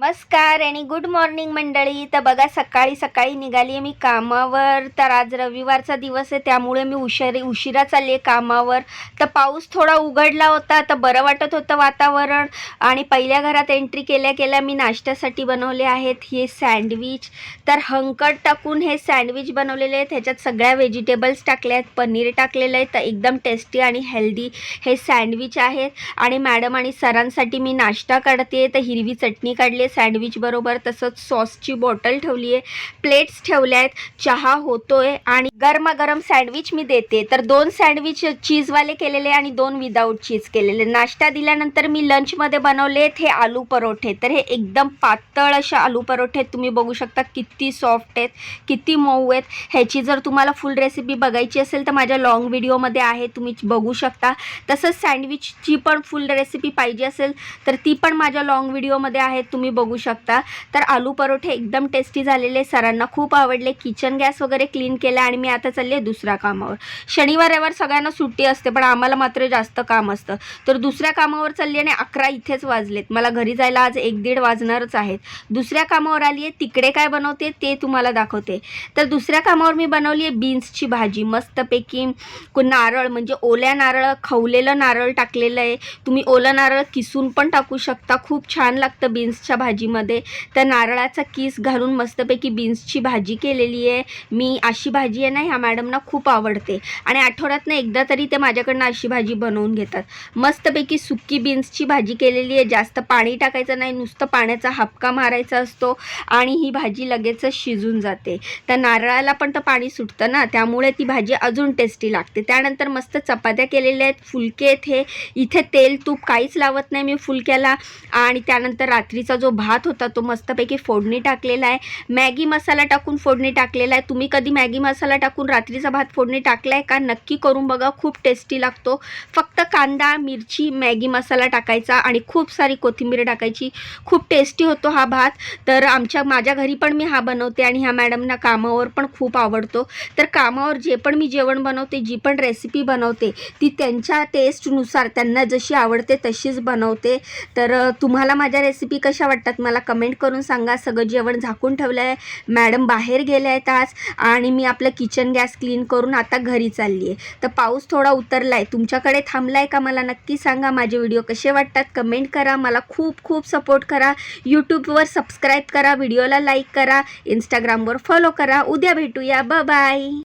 नमस्कार आणि good morning मंडळी. तर बघा सकाळी सकाळी निघाली आहे मी कामावर. तर आज रविवारचा दिवस आहे त्यामुळे मी उशिरा चालली आहे कामावर. तर पाऊस थोडा उघडला होता तर बरं वाटत होतं वातावरण. आणि पहिल्या घरात एंट्री केल्या मी नाश्त्यासाठी बनवले आहेत हे सँडविच. तर हंकट टाकून हे सँडविच बनवलेले आहेत. ह्याच्यात सगळ्या व्हेजिटेबल्स टाकले आहेत, पनीर टाकलेलं आहे. तर एकदम टेस्टी आणि हेल्दी हे सँडविच आहेत. आणि मॅडम आणि सरांसाठी मी नाश्ता काढते. तर हिरवी चटणी काढली सँडविच बरोबर, तसंच सॉसची बॉटल ठेवली आहे, प्लेट्स ठेवल्या आहेत, चहा होतोय आणि गरमागरम सँडविच मी देते. तर 2 सँडविच चीजवाले केलेले आणि 2 विदाऊट चीज केलेले. नाश्ता दिल्यानंतर मी लंचमध्ये बनवले हे आलू परोठे. तर हे एकदम पातळ अशा आलू परोठे आहेत. तुम्ही बघू शकता किती सॉफ्ट आहेत, किती मऊ आहेत. ह्याची जर तुम्हाला फुल रेसिपी बघायची असेल तर माझ्या लॉंग व्हिडिओमध्ये आहे, तुम्ही बघू शकता. तसंच सँडविचची पण फुल रेसिपी पाहिजे असेल तर ती पण माझ्या लॉंग व्हिडिओमध्ये आहे, तुम्ही बघू शकता. तर आलू परोठे एकदम टेस्टी झालेले, सरांना खूप आवडले. किचन गॅस वगैरे क्लीन केला आणि मी आता चालले दुसऱ्या कामावर. शनिवार रविवार सगळ्यांना सुट्टी असते पण आम्हाला मात्र जास्त काम असतं. तर दुसऱ्या कामावर चालली आणि 11 इथेच वाजलेत. मला घरी जायला आज 1-1.5 वाजणारच आहेत. दुसऱ्या कामावर आली आहे, तिकडे काय बनवते ते तुम्हाला दाखवते. तर दुसऱ्या कामावर मी बनवली आहे बीन्सची भाजी. मस्तपैकी नारळ म्हणजे ओल्या नारळ, खवलेलं नारळ टाकलेलं आहे. तुम्ही ओलं नारळ किसून पण टाकू शकता, खूप छान लागतं बीन्सच्या भाजीमध्ये. तर नारळाचा किस घालून मस्तपैकी बीन्सची भाजी केलेली आहे मी. अशी भाजी आहे ना ह्या मॅडमना खूप आवडते आणि आठवड्यातनं एकदा तरी ते माझ्याकडनं अशी भाजी बनवून घेतात. मस्तपैकी सुक्की बीन्सची भाजी केलेली आहे. जास्त पाणी टाकायचं नाही, नुसतं पाण्याचा हापका मारायचा असतो आणि ही भाजी लगेचच शिजून जाते. तर नारळाला पण तर पाणी सुटतं ना, त्यामुळे ती भाजी अजून टेस्टी लागते. त्यानंतर मस्त चपात्या केलेल्या आहेत, फुलके आहेत. हे इथे तेल तूप काहीच लावत नाही मी फुलक्याला. आणि त्यानंतर रात्रीचा जो भात होता तो मस्तपैकी फोडणी टाकलेला आहे. मॅगी मसाला टाकून फोडणी टाकलेला आहे. तुम्ही कधी मॅगी मसाला टाकून रात्रीचा भात फोडणी टाकला आहे का? नक्की करून बघा, खूप टेस्टी लागतो. फक्त कांदा, मिरची, मॅगी मसाला टाकायचा आणि खूप सारी कोथिंबीर टाकायची. खूप टेस्टी होतो हा भात. तर माझ्या घरी पण मी हा बनवते आणि ह्या मॅडमना कामावर पण खूप आवडतो. तर कामावर जे पण मी जेवण बनवते, जी पण रेसिपी बनवते ती त्यांच्या टेस्टनुसार त्यांना जशी आवडते तशीच बनवते. तर तुम्हाला माझ्या रेसिपी कशा वाटतात मला कमेंट करून सांगा. सगळं जेवण झाकून ठेवलं आहे, मॅडम बाहेर गेले आहेत आज आणि मी आपलं किचन गॅस क्लीन करून आता घरी चालली आहे. तर पाऊस थोडा उतरला आहे, तुमच्याकडे थांबला आहे का मला नक्की सांगा. माझे व्हिडिओ कसे वाटतात कमेंट करा, मला खूप खूप सपोर्ट करा. यूट्यूबवर सबस्क्राईब करा, व्हिडिओला लाईक करा, इंस्टाग्रामवर फॉलो करा. उद्या भेटूया, बाय.